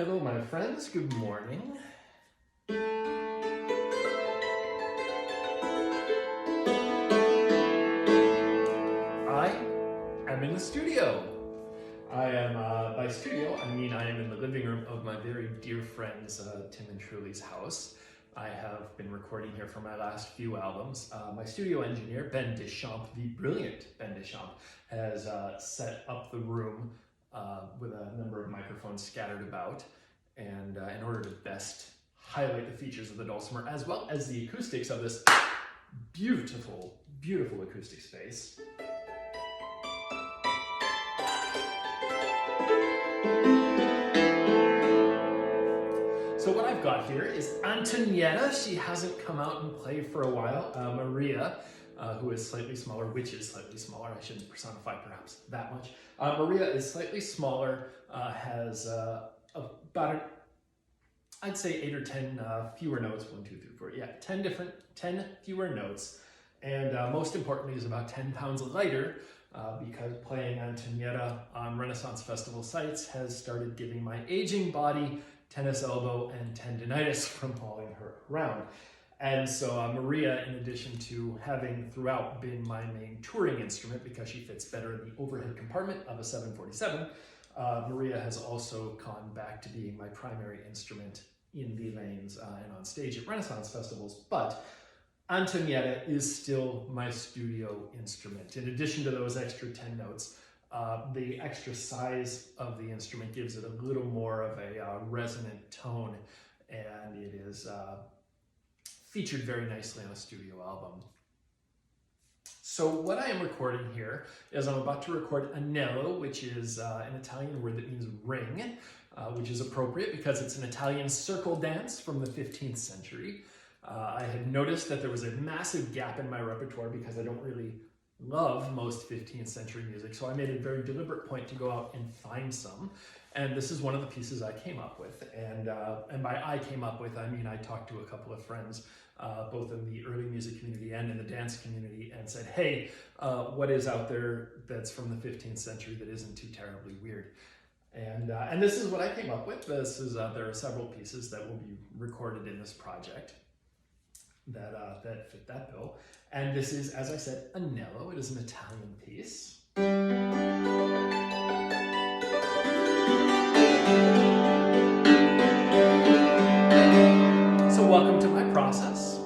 Hello, my friends. Good morning. I am in the studio. I am, by studio, I mean I am in the living room of my very dear friends, Tim and Truly's house. I have been recording here for my last few albums. My studio engineer, Ben Deschamps, the brilliant Ben Deschamps, has set up the room with a number of microphones scattered about. And in order to best highlight the features of the dulcimer, as well as the acoustics of this beautiful, beautiful acoustic space. So what I've got here is Antonietta. She hasn't come out and played for a while. Maria, who is slightly smaller, which is slightly smaller. I shouldn't personify perhaps that much. Maria is slightly smaller, has about, I'd say 8 or 10 fewer notes. 1, 2, 3, 4. Yeah, 10 fewer notes. And most importantly is about 10 pounds lighter because playing Antonietta on Renaissance Festival sites has started giving my aging body tennis elbow and tendinitis from hauling her around. And so Maria, in addition to having throughout been my main touring instrument because she fits better in the overhead compartment of a 747, Maria has also gone back to being my primary instrument in the lanes and on stage at Renaissance festivals. But Antonietta is still my studio instrument. In addition to those extra 10 notes, the extra size of the instrument gives it a little more of a resonant tone, and it is featured very nicely on a studio album. So what I am recording here is I'm about to record Anello, which is an Italian word that means ring, which is appropriate because it's an Italian circle dance from the 15th century. I had noticed that there was a massive gap in my repertoire because I don't really love most 15th century music, so I made a very deliberate point to go out and find some. And this is one of the pieces I came up with. And by I came up with, I mean I talked to a couple of friends, both in the early music community and in the dance community, and said, hey, what is out there that's from the 15th century that isn't too terribly weird? And this is what I came up with. This is there are several pieces that will be recorded in this project that fit that bill. And this is, as I said, Anello. It is an Italian piece. So welcome to my process.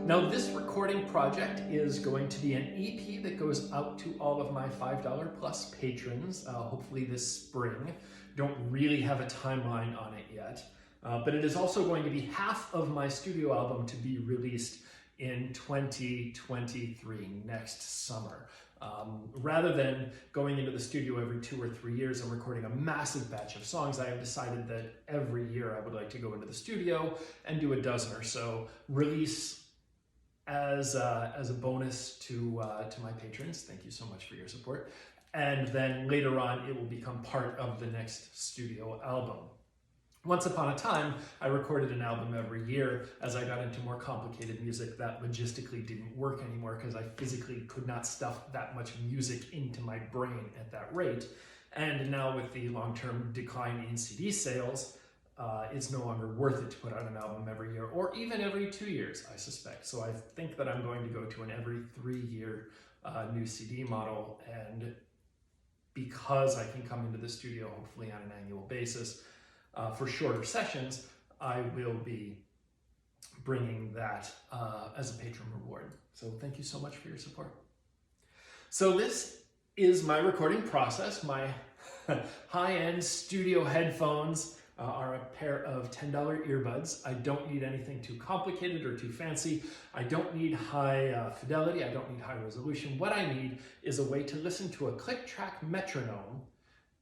Now this recording project is going to be an EP that goes out to all of my $5 plus patrons, hopefully this spring. Don't really have a timeline on it yet. But it is also going to be half of my studio album to be released in 2023, next summer. Rather than going into the studio every 2 or 3 years and recording a massive batch of songs, I have decided that every year I would like to go into the studio and do a dozen or so, release as a bonus to my patrons. Thank you so much for your support. And then later on, it will become part of the next studio album. Once upon a time, I recorded an album every year. As I got into more complicated music, that logistically didn't work anymore because I physically could not stuff that much music into my brain at that rate. And now with the long-term decline in CD sales, it's no longer worth it to put out an album every year, or even every 2 years, I suspect. So I think that I'm going to go to an every 3-year new CD model. And because I can come into the studio, hopefully on an annual basis, for shorter sessions, I will be bringing that as a patron reward. So thank you so much for your support. So this is my recording process. My high-end studio headphones are a pair of $10 earbuds. I don't need anything too complicated or too fancy. I don't need high fidelity. I don't need high resolution. What I need is a way to listen to a click-track metronome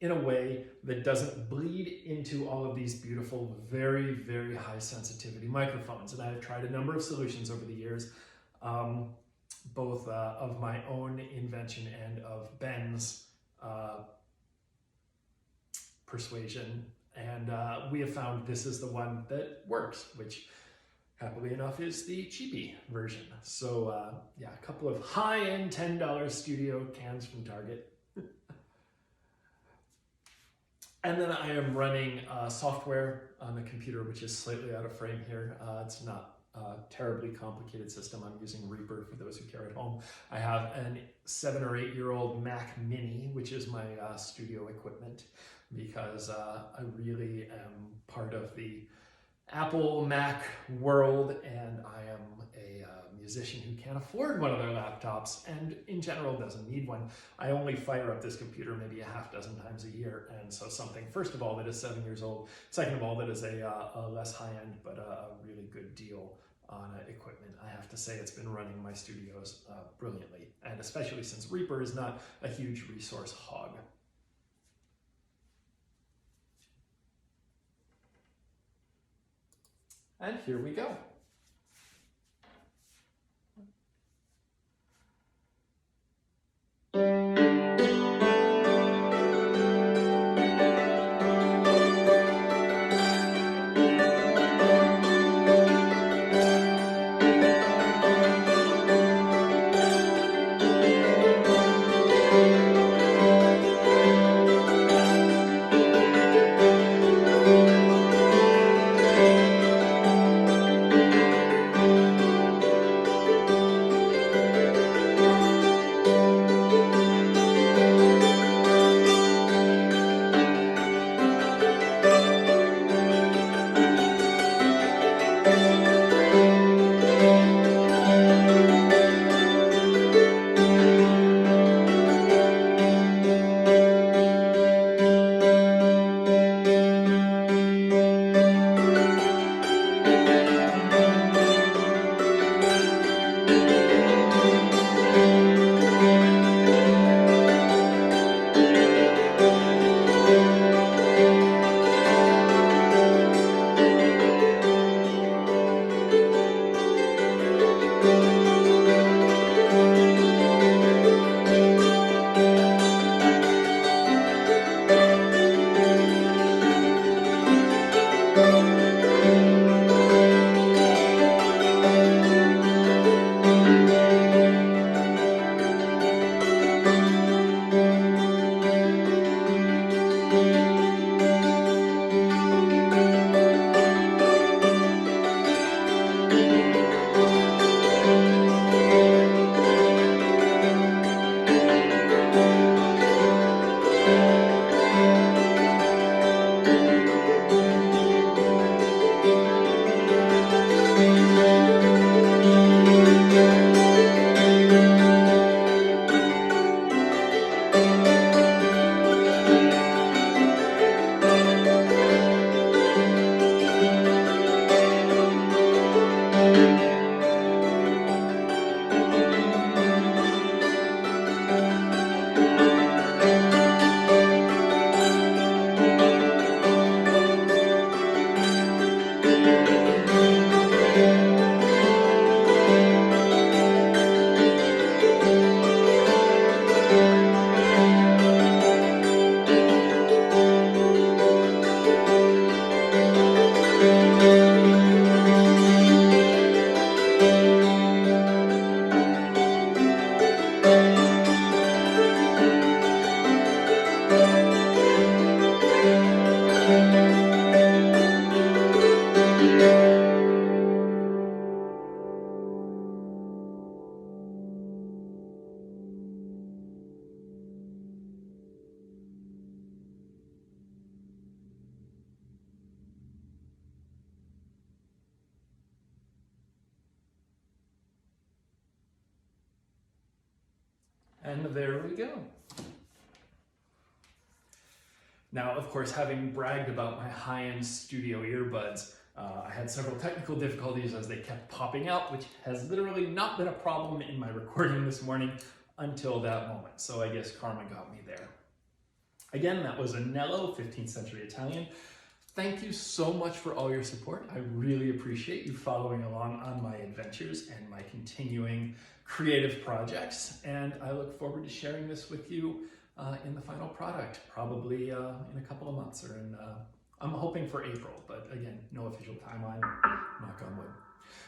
in a way that doesn't bleed into all of these beautiful, very, very high sensitivity microphones. And I've tried a number of solutions over the years, both of my own invention and of Ben's persuasion. And we have found this is the one that works, which happily enough is the cheapy version. So yeah, a couple of high-end $10 studio cans from Target. And then I am running software on the computer, which is slightly out of frame here. It's not a terribly complicated system. I'm using Reaper for those who care at home. I have an 7 or 8 year old Mac Mini, which is my studio equipment, because I really am part of the Apple Mac world, and I am a musician who can't afford one of their laptops and in general doesn't need one. I only fire up this computer maybe a half dozen times a year, and so something, first of all, that is 7 years old, second of all, that is a less high-end but a really good deal on equipment. I have to say it's been running my studios brilliantly, and especially since Reaper is not a huge resource hog. And here we go. And there we go. Now, of course, having bragged about my high-end studio earbuds, I had several technical difficulties as they kept popping out, which has literally not been a problem in my recording this morning until that moment. So I guess karma got me there. Again, that was Anello, 15th century Italian. Thank you so much for all your support. I really appreciate you following along on my adventures and my continuing creative projects. And I look forward to sharing this with you in the final product, probably in a couple of months, or in, I'm hoping for April, but again, no official timeline, knock on wood.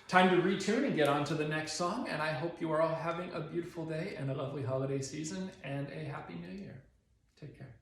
Time to retune and get on to the next song, and I hope you are all having a beautiful day and a lovely holiday season and a happy new year. Take care.